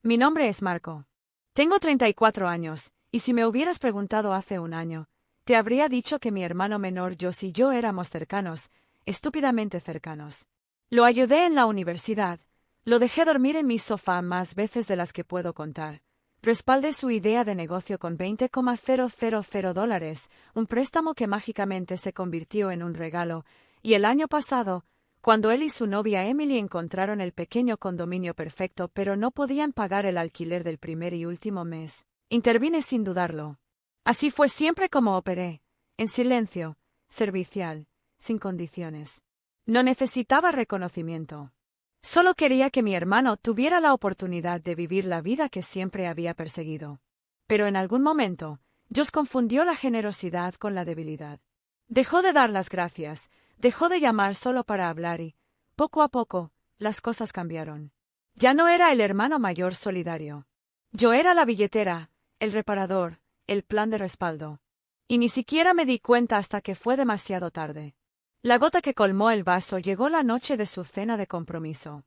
Mi nombre es Marco. Tengo 34 años, y si me hubieras preguntado hace un año, te habría dicho que mi hermano menor Josh y yo éramos cercanos, estúpidamente cercanos. Lo ayudé en la universidad, lo dejé dormir en mi sofá más veces de las que puedo contar. Respaldé su idea de negocio con $20,000, un préstamo que mágicamente se convirtió en un regalo, y el año pasado, cuando él y su novia Emily encontraron el pequeño condominio perfecto pero no podían pagar el alquiler del primer y último mes, intervine sin dudarlo. Así fue siempre como operé, en silencio, servicial, sin condiciones. No necesitaba reconocimiento. Solo quería que mi hermano tuviera la oportunidad de vivir la vida que siempre había perseguido. Pero en algún momento, Josh confundió la generosidad con la debilidad. Dejó de dar las gracias, dejó de llamar solo para hablar y, poco a poco, las cosas cambiaron. Ya no era el hermano mayor solidario. Yo era la billetera, el reparador, el plan de respaldo. Y ni siquiera me di cuenta hasta que fue demasiado tarde. La gota que colmó el vaso llegó la noche de su cena de compromiso.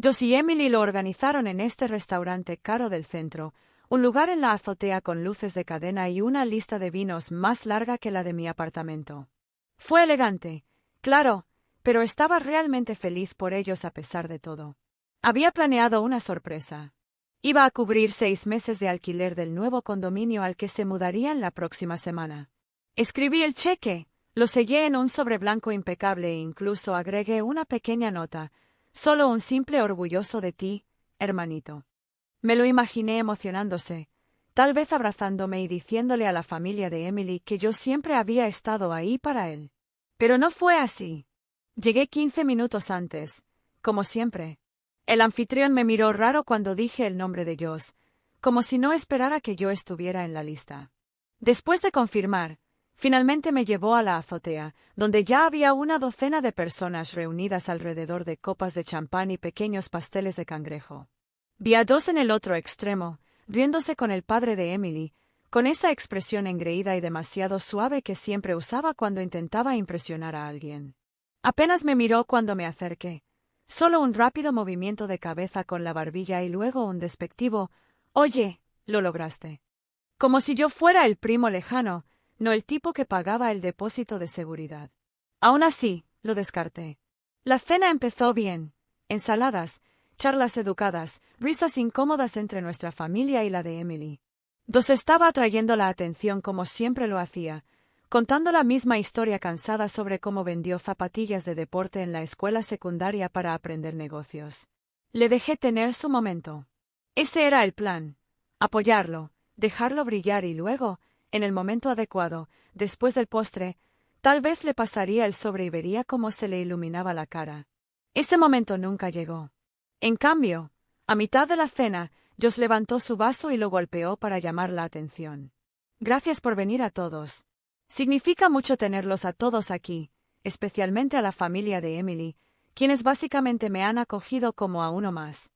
Josh y Emily lo organizaron en este restaurante caro del centro, un lugar en la azotea con luces de cadena y una lista de vinos más larga que la de mi apartamento. Fue elegante, claro, pero estaba realmente feliz por ellos a pesar de todo. Había planeado una sorpresa. Iba a cubrir 6 meses de alquiler del nuevo condominio al que se mudarían la próxima semana. Escribí el cheque, lo sellé en un sobre blanco impecable e incluso agregué una pequeña nota, solo un simple orgulloso de ti, hermanito. Me lo imaginé emocionándose, tal vez abrazándome y diciéndole a la familia de Emily que yo siempre había estado ahí para él. Pero no fue así. Llegué 15 minutos antes, como siempre. El anfitrión me miró raro cuando dije el nombre de Josh, como si no esperara que yo estuviera en la lista. Después de confirmar, finalmente me llevó a la azotea, donde ya había una docena de personas reunidas alrededor de copas de champán y pequeños pasteles de cangrejo. Vi a Josh en el otro extremo, riéndose con el padre de Emily, con esa expresión engreída y demasiado suave que siempre usaba cuando intentaba impresionar a alguien. Apenas me miró cuando me acerqué. Solo un rápido movimiento de cabeza con la barbilla y luego un despectivo «Oye, lo lograste». Como si yo fuera el primo lejano, no el tipo que pagaba el depósito de seguridad. Aún así, lo descarté. La cena empezó bien. Ensaladas, charlas educadas, risas incómodas entre nuestra familia y la de Emily. Josh estaba atrayendo la atención como siempre lo hacía, contando la misma historia cansada sobre cómo vendió zapatillas de deporte en la escuela secundaria para aprender negocios. Le dejé tener su momento. Ese era el plan. Apoyarlo, dejarlo brillar y luego, en el momento adecuado, después del postre, tal vez le pasaría el sobre y vería cómo se le iluminaba la cara. Ese momento nunca llegó. En cambio, a mitad de la cena, Josh levantó su vaso y lo golpeó para llamar la atención. Gracias por venir a todos. Significa mucho tenerlos a todos aquí, especialmente a la familia de Emily, quienes básicamente me han acogido como a uno más.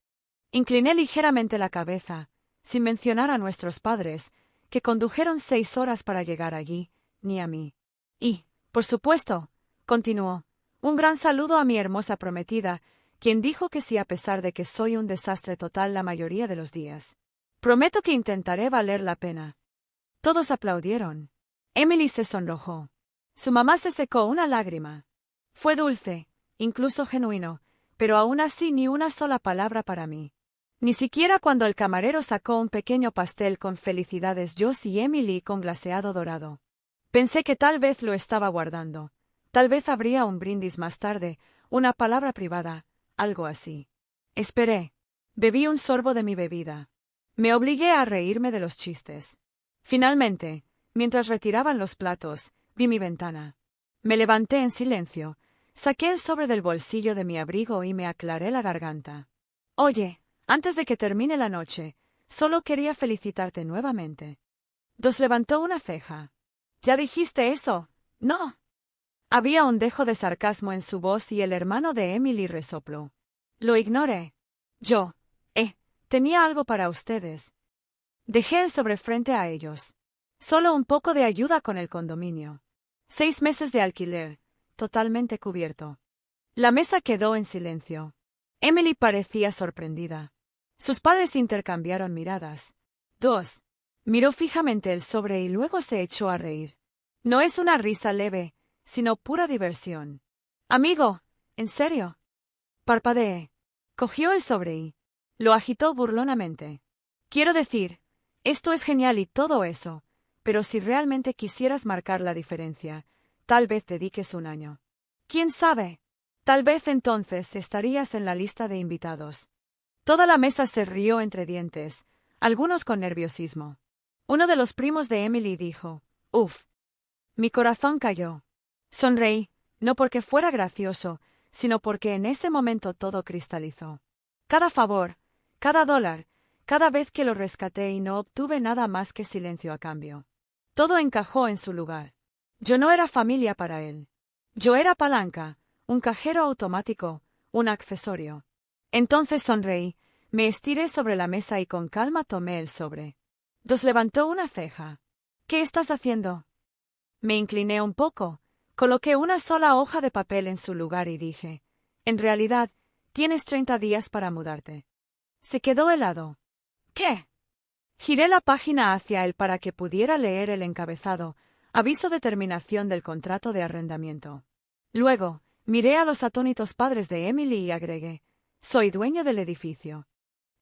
Incliné ligeramente la cabeza, sin mencionar a nuestros padres, que condujeron 6 horas para llegar allí, ni a mí. Y, por supuesto, continuó, un gran saludo a mi hermosa prometida, quien dijo que sí a pesar de que soy un desastre total la mayoría de los días. Prometo que intentaré valer la pena. Todos aplaudieron. Emily se sonrojó. Su mamá se secó una lágrima. Fue dulce, incluso genuino, pero aún así ni una sola palabra para mí. Ni siquiera cuando el camarero sacó un pequeño pastel con felicidades Josh y Emily con glaseado dorado. Pensé que tal vez lo estaba guardando. Tal vez habría un brindis más tarde, una palabra privada, algo así. Esperé. Bebí un sorbo de mi bebida. Me obligué a reírme de los chistes. Finalmente, mientras retiraban los platos, vi mi ventana. Me levanté en silencio, saqué el sobre del bolsillo de mi abrigo y me aclaré la garganta. Oye, antes de que termine la noche, solo quería felicitarte nuevamente. Josh levantó una ceja. ¿Ya dijiste eso? No. Había un dejo de sarcasmo en su voz y el hermano de Emily resopló. Lo ignoré. Yo, tenía algo para ustedes. Dejé el sobre frente a ellos. Solo un poco de ayuda con el condominio. 6 meses de alquiler, totalmente cubierto. La mesa quedó en silencio. Emily parecía sorprendida. Sus padres intercambiaron miradas. 2. Miró fijamente el sobre y luego se echó a reír. No es una risa leve, sino pura diversión. Amigo, ¿en serio? Parpadeé. Cogió el sobre y lo agitó burlonamente. Quiero decir, esto es genial y todo eso, pero si realmente quisieras marcar la diferencia, tal vez dediques un año. ¿Quién sabe? Tal vez entonces estarías en la lista de invitados. Toda la mesa se rió entre dientes, algunos con nerviosismo. Uno de los primos de Emily dijo, «Uf». Mi corazón cayó. Sonreí, no porque fuera gracioso, sino porque en ese momento todo cristalizó. Cada favor, cada dólar, cada vez que lo rescaté y no obtuve nada más que silencio a cambio. Todo encajó en su lugar. Yo no era familia para él. Yo era palanca, un cajero automático, un accesorio. Entonces sonreí, me estiré sobre la mesa y con calma tomé el sobre. Dos levantó una ceja. ¿Qué estás haciendo? Me incliné un poco, coloqué una sola hoja de papel en su lugar y dije, en realidad, tienes 30 días para mudarte. Se quedó helado. ¿Qué? Giré la página hacia él para que pudiera leer el encabezado, aviso de terminación del contrato de arrendamiento. Luego, miré a los atónitos padres de Emily y agregué, soy dueño del edificio.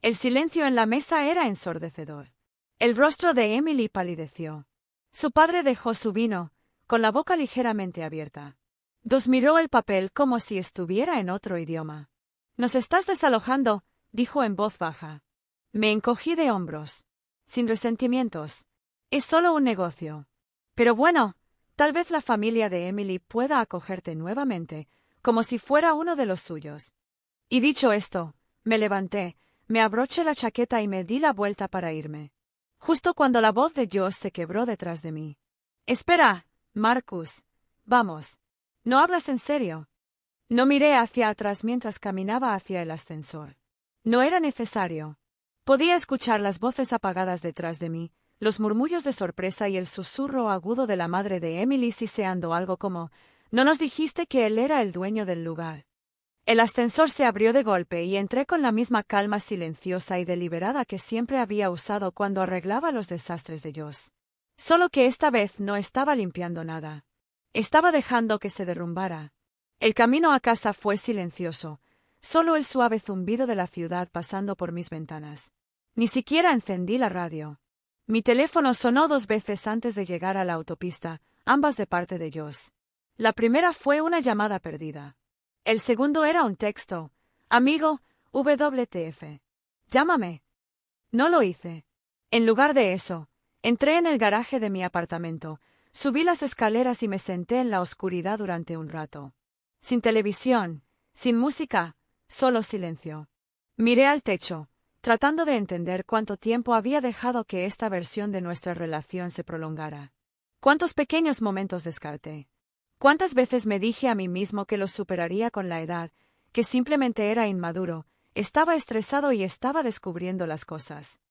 El silencio en la mesa era ensordecedor. El rostro de Emily palideció. Su padre dejó su vino, con la boca ligeramente abierta. Dos miró el papel como si estuviera en otro idioma. «Nos estás desalojando», dijo en voz baja. Me encogí de hombros. Sin resentimientos. Es solo un negocio. Pero bueno, tal vez la familia de Emily pueda acogerte nuevamente, como si fuera uno de los suyos. Y dicho esto, me levanté, me abroché la chaqueta y me di la vuelta para irme. Justo cuando la voz de Josh se quebró detrás de mí. «Espera, Marcus. Vamos. ¿No hablas en serio?» No miré hacia atrás mientras caminaba hacia el ascensor. No era necesario. Podía escuchar las voces apagadas detrás de mí, los murmullos de sorpresa y el susurro agudo de la madre de Emily siseando algo como, «¿No nos dijiste que él era el dueño del lugar?» El ascensor se abrió de golpe y entré con la misma calma silenciosa y deliberada que siempre había usado cuando arreglaba los desastres de Josh. Solo que esta vez no estaba limpiando nada. Estaba dejando que se derrumbara. El camino a casa fue silencioso, solo el suave zumbido de la ciudad pasando por mis ventanas. Ni siquiera encendí la radio. Mi teléfono sonó 2 veces antes de llegar a la autopista, ambas de parte de Josh. La primera fue una llamada perdida. El segundo era un texto. «Amigo, WTF. Llámame». No lo hice. En lugar de eso, entré en el garaje de mi apartamento, subí las escaleras y me senté en la oscuridad durante un rato. Sin televisión, sin música, solo silencio. Miré al techo, tratando de entender cuánto tiempo había dejado que esta versión de nuestra relación se prolongara. Cuántos pequeños momentos descarté. Cuántas veces me dije a mí mismo que los superaría con la edad, que simplemente era inmaduro, estaba estresado y estaba descubriendo las cosas.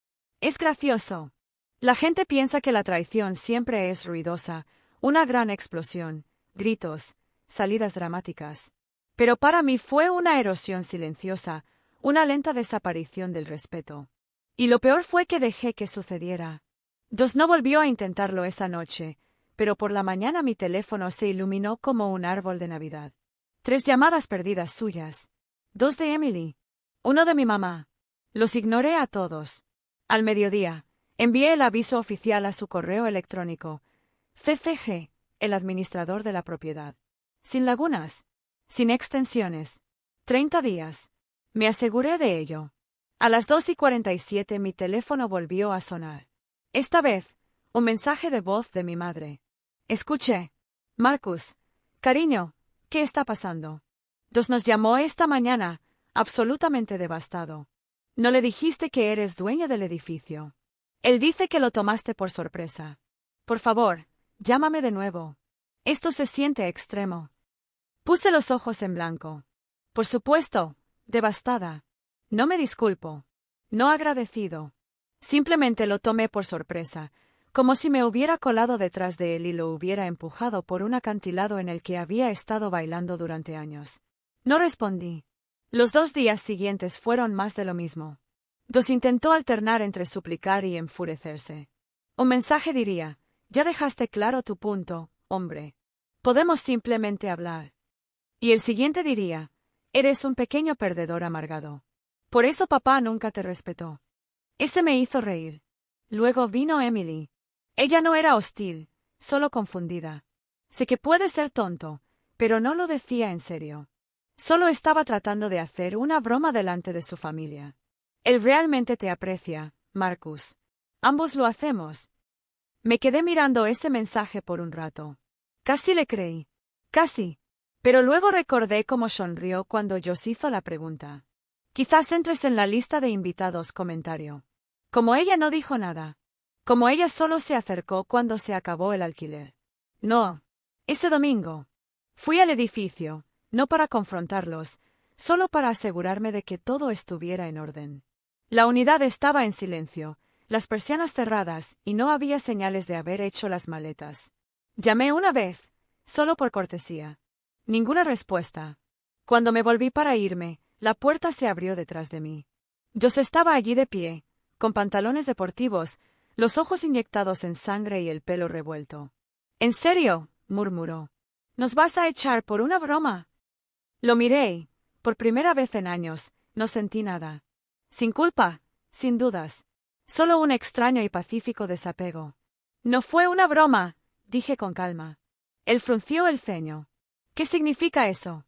Es gracioso. La gente piensa que la traición siempre es ruidosa, una gran explosión, gritos, salidas dramáticas. Pero para mí fue una erosión silenciosa, una lenta desaparición del respeto. Y lo peor fue que dejé que sucediera. Dos no volvió a intentarlo esa noche, pero por la mañana mi teléfono se iluminó como un árbol de Navidad. 3 llamadas perdidas suyas. 2 de Emily. 1 de mi mamá. Los ignoré a todos. Al mediodía, envié el aviso oficial a su correo electrónico. CCG, el administrador de la propiedad. Sin lagunas. Sin extensiones. 30 días. Me aseguré de ello. A las 2:47 mi teléfono volvió a sonar. Esta vez, un mensaje de voz de mi madre. Escuché. Marcus. Cariño, ¿qué está pasando? Dos nos llamó esta mañana, absolutamente devastado. No le dijiste que eres dueño del edificio. Él dice que lo tomaste por sorpresa. Por favor, llámame de nuevo. Esto se siente extremo. Puse los ojos en blanco. Por supuesto, devastada. No me disculpo. No agradecido. Simplemente lo tomé por sorpresa, como si me hubiera colado detrás de él y lo hubiera empujado por un acantilado en el que había estado bailando durante años. No respondí. Los 2 días siguientes fueron más de lo mismo. Dos intentó alternar entre suplicar y enfurecerse. Un mensaje diría: ya dejaste claro tu punto, hombre. Podemos simplemente hablar. Y el siguiente diría: eres un pequeño perdedor amargado. Por eso papá nunca te respetó. Ese me hizo reír. Luego vino Emily. Ella no era hostil, solo confundida. Sé que puede ser tonto, pero no lo decía en serio. Solo estaba tratando de hacer una broma delante de su familia. Él realmente te aprecia, Marcus. Ambos lo hacemos. Me quedé mirando ese mensaje por un rato. Casi le creí. Casi. Pero luego recordé cómo sonrió cuando Joss hizo la pregunta. Quizás entres en la lista de invitados, comentario. Como ella no dijo nada. Como ella solo se acercó cuando se acabó el alquiler. No. Ese domingo. Fui al edificio, no para confrontarlos, solo para asegurarme de que todo estuviera en orden. La unidad estaba en silencio, las persianas cerradas, y no había señales de haber hecho las maletas. Llamé una vez, solo por cortesía. Ninguna respuesta. Cuando me volví para irme, la puerta se abrió detrás de mí. Joss estaba allí de pie, con pantalones deportivos, los ojos inyectados en sangre y el pelo revuelto. «¿En serio?», murmuró. «¿Nos vas a echar por una broma?». Lo miré y, por primera vez en años, no sentí nada. Sin culpa, sin dudas. Solo un extraño y pacífico desapego. «No fue una broma», dije con calma. Él frunció el ceño. «¿Qué significa eso?».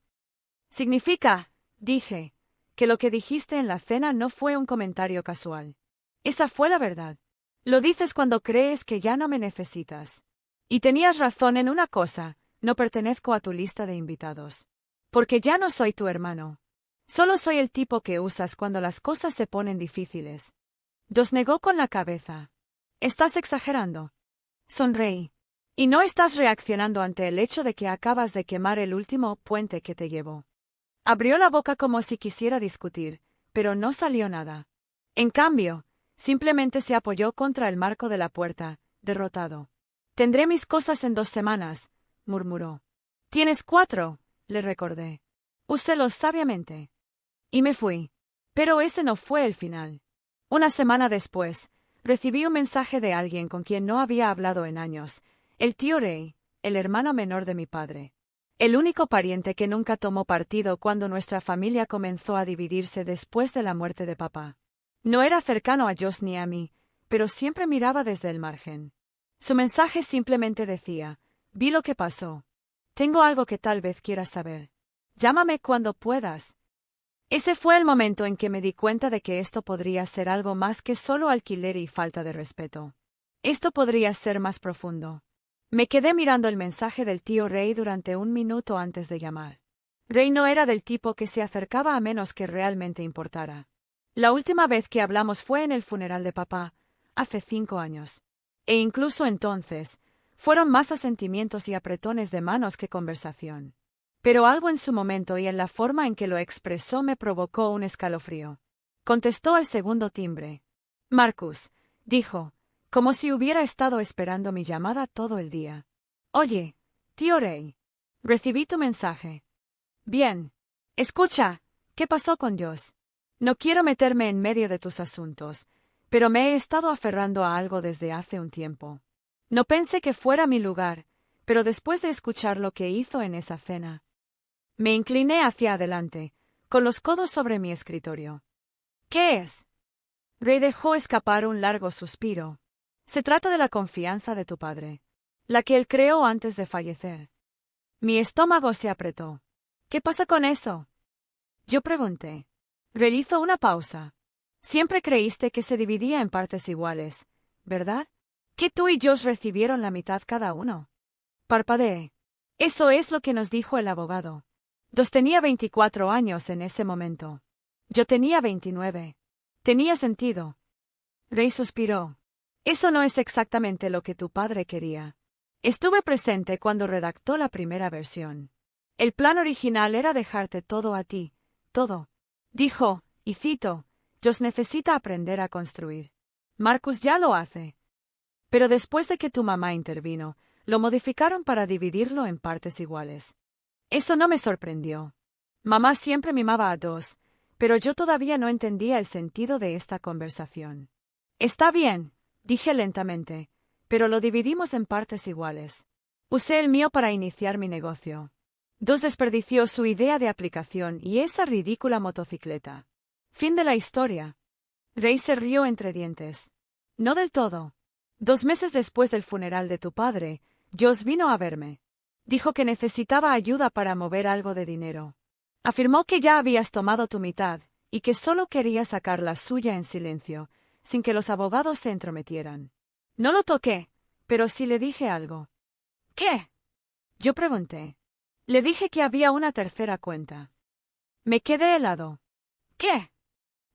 «Significa», dije, «que lo que dijiste en la cena no fue un comentario casual. Esa fue la verdad. Lo dices cuando crees que ya no me necesitas. Y tenías razón en una cosa, no pertenezco a tu lista de invitados. Porque ya no soy tu hermano. Solo soy el tipo que usas cuando las cosas se ponen difíciles». Joss negó con la cabeza. «Estás exagerando». Sonreí. «Y no estás reaccionando ante el hecho de que acabas de quemar el último puente que te llevó». Abrió la boca como si quisiera discutir, pero no salió nada. En cambio, simplemente se apoyó contra el marco de la puerta, derrotado. «Tendré mis cosas en 2 semanas», murmuró. «Tienes 4», le recordé. «Úselos sabiamente». Y me fui. Pero ese no fue el final. Una semana después, recibí un mensaje de alguien con quien no había hablado en años, el tío Ray, el hermano menor de mi padre. El único pariente que nunca tomó partido cuando nuestra familia comenzó a dividirse después de la muerte de papá. No era cercano a Joss ni a mí, pero siempre miraba desde el margen. Su mensaje simplemente decía: «Vi lo que pasó. Tengo algo que tal vez quieras saber. Llámame cuando puedas». Ese fue el momento en que me di cuenta de que esto podría ser algo más que solo alquiler y falta de respeto. Esto podría ser más profundo. Me quedé mirando el mensaje del tío Ray durante 1 minuto antes de llamar. Ray no era del tipo que se acercaba a menos que realmente importara. La última vez que hablamos fue en el funeral de papá, hace 5 años. E incluso entonces, fueron más asentimientos y apretones de manos que conversación. Pero algo en su momento y en la forma en que lo expresó me provocó un escalofrío. Contestó al segundo timbre. «Marcus», dijo, como si hubiera estado esperando mi llamada todo el día. «Oye, tío Ray. Recibí tu mensaje». «Bien. Escucha, ¿qué pasó con Joss? No quiero meterme en medio de tus asuntos, pero me he estado aferrando a algo desde hace un tiempo. No pensé que fuera mi lugar, pero después de escuchar lo que hizo en esa cena». Me incliné hacia adelante, con los codos sobre mi escritorio. «¿Qué es?». Ray dejó escapar un largo suspiro. «Se trata de la confianza de tu padre, la que él creó antes de fallecer». Mi estómago se apretó. «¿Qué pasa con eso?». Yo pregunté. Ray hizo una pausa. «Siempre creíste que se dividía en partes iguales, ¿verdad? Que tú y Josh recibieron la mitad cada uno». Parpadeé. «Eso es lo que nos dijo el abogado». Josh tenía 24 años en ese momento. Yo tenía 29. Tenía sentido. Ray suspiró. «Eso no es exactamente lo que tu padre quería. Estuve presente cuando redactó la primera versión. El plan original era dejarte todo a ti, todo». Dijo, y cito, «Josh necesita aprender a construir. Marcus ya lo hace». Pero después de que tu mamá intervino, lo modificaron para dividirlo en partes iguales. Eso no me sorprendió. Mamá siempre mimaba a Josh, pero yo todavía no entendía el sentido de esta conversación. Está bien, dije lentamente, pero lo dividimos en partes iguales. Usé el mío para iniciar mi negocio. Dos desperdició su idea de aplicación y esa ridícula motocicleta. Fin de la historia. Ray se rió entre dientes. No del todo. 2 meses después del funeral de tu padre, Josh vino a verme. Dijo que necesitaba ayuda para mover algo de dinero. Afirmó que ya habías tomado tu mitad, y que solo quería sacar la suya en silencio, sin que los abogados se entrometieran. No lo toqué, pero sí le dije algo. ¿Qué? Yo pregunté. Le dije que había una tercera cuenta. Me quedé helado. ¿Qué?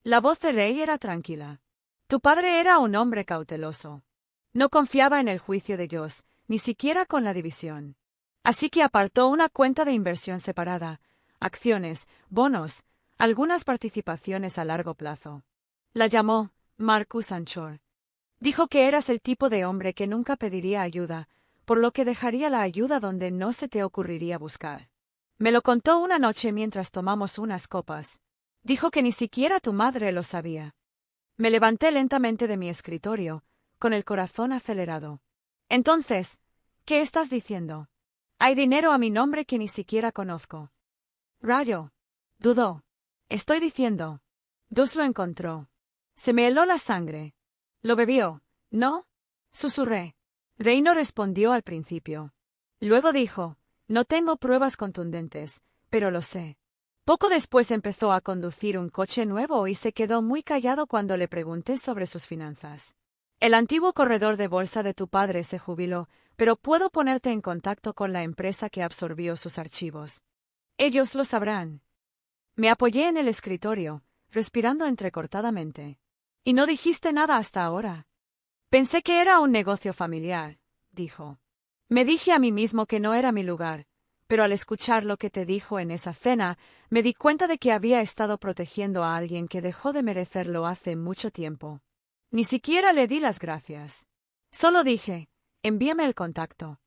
La voz de Ray era tranquila. Tu padre era un hombre cauteloso. No confiaba en el juicio de Josh, ni siquiera con la división. Así que apartó una cuenta de inversión separada, acciones, bonos, algunas participaciones a largo plazo. La llamó Marcus Anchor. Dijo que eras el tipo de hombre que nunca pediría ayuda, por lo que dejaría la ayuda donde no se te ocurriría buscar. Me lo contó una noche mientras tomamos unas copas. Dijo que ni siquiera tu madre lo sabía. Me levanté lentamente de mi escritorio, con el corazón acelerado. Entonces, ¿qué estás diciendo? Hay dinero a mi nombre que ni siquiera conozco. Rayo. Dudó. Estoy diciendo. Josh lo encontró. Se me heló la sangre. Lo bebió, ¿no? Susurré. Ray no respondió al principio. Luego dijo, no tengo pruebas contundentes, pero lo sé. Poco después empezó a conducir un coche nuevo y se quedó muy callado cuando le pregunté sobre sus finanzas. El antiguo corredor de bolsa de tu padre se jubiló, pero puedo ponerte en contacto con la empresa que absorbió sus archivos. Ellos lo sabrán. Me apoyé en el escritorio, respirando entrecortadamente. ¿Y no dijiste nada hasta ahora? Pensé que era un negocio familiar, dijo. Me dije a mí mismo que no era mi lugar, pero al escuchar lo que te dijo en esa cena, me di cuenta de que había estado protegiendo a alguien que dejó de merecerlo hace mucho tiempo. Ni siquiera le di las gracias. Solo dije, envíame el contacto.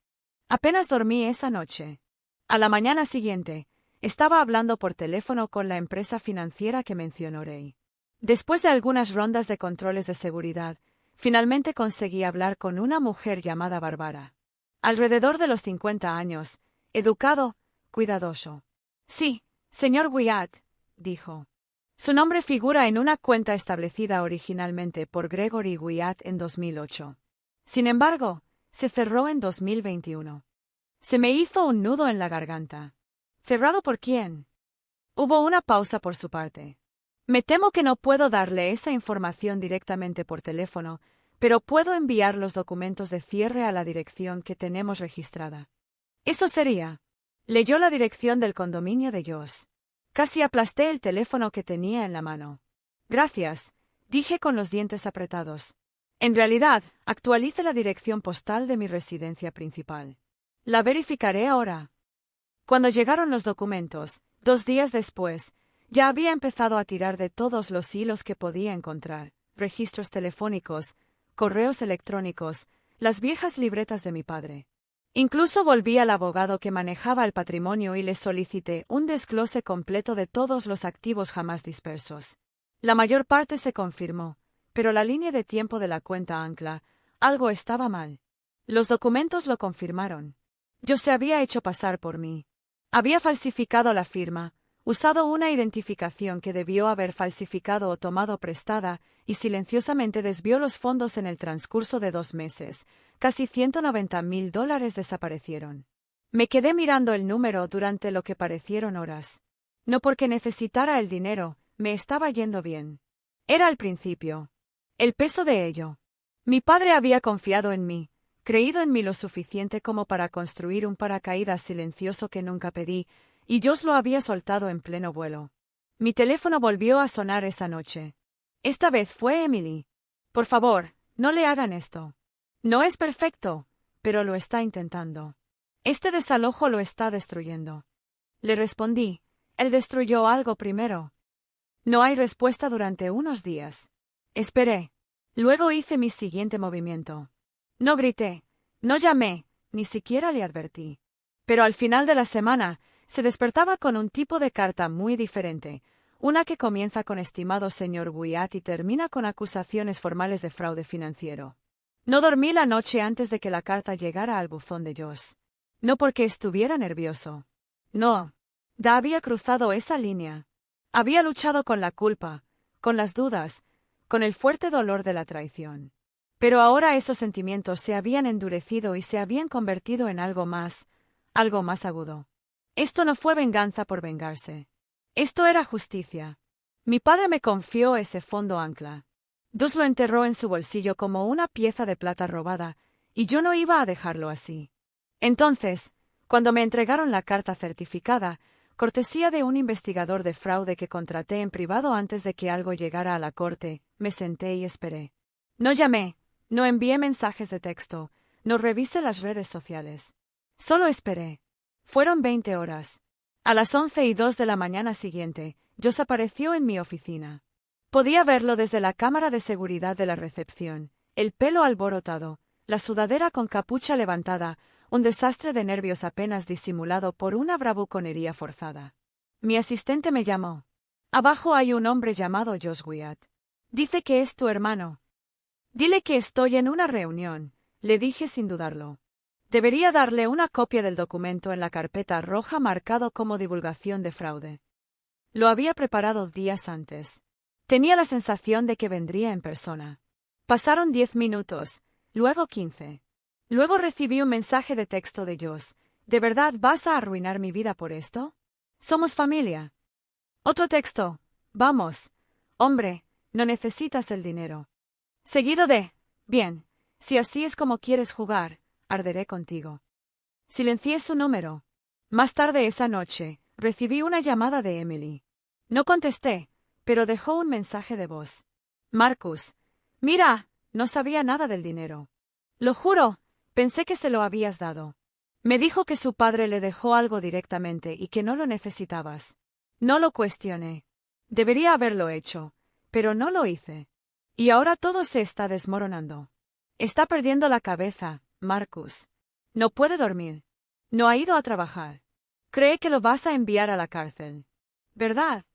Apenas dormí esa noche. A la mañana siguiente, estaba hablando por teléfono con la empresa financiera que mencionó Ray. Después de algunas rondas de controles de seguridad, finalmente conseguí hablar con una mujer llamada Bárbara. Alrededor de los 50 años, educado, cuidadoso. Sí, señor Wyatt, dijo. Su nombre figura en una cuenta establecida originalmente por Gregory Wyatt en 2008. Sin embargo, se cerró en 2021. Se me hizo un nudo en la garganta. ¿Cerrado por quién? Hubo una pausa por su parte. Me temo que no puedo darle esa información directamente por teléfono, pero puedo enviar los documentos de cierre a la dirección que tenemos registrada. Eso sería. Leyó la dirección del condominio de Josh. Casi aplasté el teléfono que tenía en la mano. Gracias, dije con los dientes apretados. En realidad, actualice la dirección postal de mi residencia principal. La verificaré ahora. Cuando llegaron los documentos, 2 días después, ya había empezado a tirar de todos los hilos que podía encontrar: registros telefónicos, correos electrónicos, las viejas libretas de mi padre. Incluso volví al abogado que manejaba el patrimonio y le solicité un desglose completo de todos los activos jamás dispersos. La mayor parte se confirmó, pero la línea de tiempo de la cuenta ancla, algo estaba mal. Los documentos lo confirmaron. Yo se había hecho pasar por mí. Había falsificado la firma, usado una identificación que debió haber falsificado o tomado prestada, y silenciosamente desvió los fondos en el transcurso de 2 meses. Casi $190,000 desaparecieron. Me quedé mirando el número durante lo que parecieron horas. No porque necesitara el dinero, me estaba yendo bien. Era al principio. El peso de ello. Mi padre había confiado en mí, creído en mí lo suficiente como para construir un paracaídas silencioso que nunca pedí, y Josh lo había soltado en pleno vuelo. Mi teléfono volvió a sonar esa noche. Esta vez fue Emily. Por favor, no le hagan esto. No es perfecto, pero lo está intentando. Este desalojo lo está destruyendo. Le respondí, él destruyó algo primero. No hay respuesta durante unos días. Esperé. Luego hice mi siguiente movimiento. No grité, no llamé, ni siquiera le advertí. Pero al final de la semana, se despertaba con un tipo de carta muy diferente, Una que comienza con estimado señor Wyatt y termina con acusaciones formales de fraude financiero. No dormí la noche antes de que la carta llegara al buzón de Josh. No porque estuviera nervioso. No. Ya había cruzado esa línea. Había luchado con la culpa, con las dudas, con el fuerte dolor de la traición. Pero ahora esos sentimientos se habían endurecido y se habían convertido en algo más agudo. Esto no fue venganza por vengarse. Esto era justicia. Mi padre me confió ese fondo ancla. Dos lo enterró en su bolsillo como una pieza de plata robada, y yo no iba a dejarlo así. Entonces, cuando me entregaron la carta certificada, cortesía de un investigador de fraude que contraté en privado antes de que algo llegara a la corte, me senté y esperé. No llamé, no envié mensajes de texto, no revisé las redes sociales. Solo esperé. Fueron 20 horas. A las 11:02 de la mañana siguiente, Josh apareció en mi oficina. Podía verlo desde la cámara de seguridad de la recepción, el pelo alborotado, la sudadera con capucha levantada, un desastre de nervios apenas disimulado por una bravuconería forzada. Mi asistente me llamó. Abajo hay un hombre llamado Josh Wyatt. Dice que es tu hermano. Dile que estoy en una reunión, le dije sin dudarlo. Debería darle una copia del documento en la carpeta roja marcado como divulgación de fraude. Lo había preparado días antes. Tenía la sensación de que vendría en persona. Pasaron 10 minutos, luego 15. Luego recibí un mensaje de texto de Josh. ¿De verdad vas a arruinar mi vida por esto? Somos familia. Otro texto. Vamos. Hombre, no necesitas el dinero. Seguido de, bien, si así es como quieres jugar, arderé contigo. Silencié su número. Más tarde esa noche, recibí una llamada de Emily. No contesté, pero dejó un mensaje de voz. Marcus. Mira, no sabía nada del dinero. Lo juro, pensé que se lo habías dado. Me dijo que su padre le dejó algo directamente y que no lo necesitabas. No lo cuestioné. Debería haberlo hecho, pero no lo hice. Y ahora todo se está desmoronando. Está perdiendo la cabeza, Marcus. No puede dormir. No ha ido a trabajar. Cree que lo vas a enviar a la cárcel. ¿Verdad?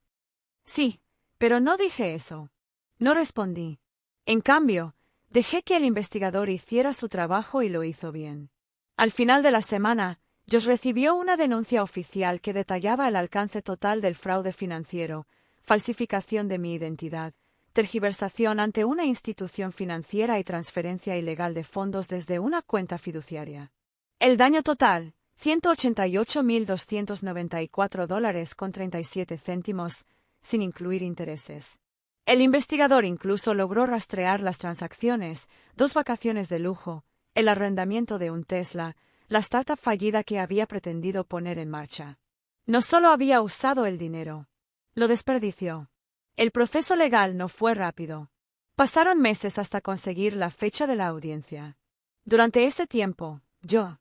Sí, pero no dije eso. No respondí. En cambio, dejé que el investigador hiciera su trabajo y lo hizo bien. Al final de la semana, Josh recibió una denuncia oficial que detallaba el alcance total del fraude financiero, falsificación de mi identidad, tergiversación ante una institución financiera y transferencia ilegal de fondos desde una cuenta fiduciaria. El daño total, $188.294,37, sin incluir intereses. El investigador incluso logró rastrear las transacciones, 2 vacaciones de lujo, el arrendamiento de un Tesla, la startup fallida que había pretendido poner en marcha. No solo había usado el dinero, lo desperdició. El proceso legal no fue rápido. Pasaron meses hasta conseguir la fecha de la audiencia. Durante ese tiempo, yo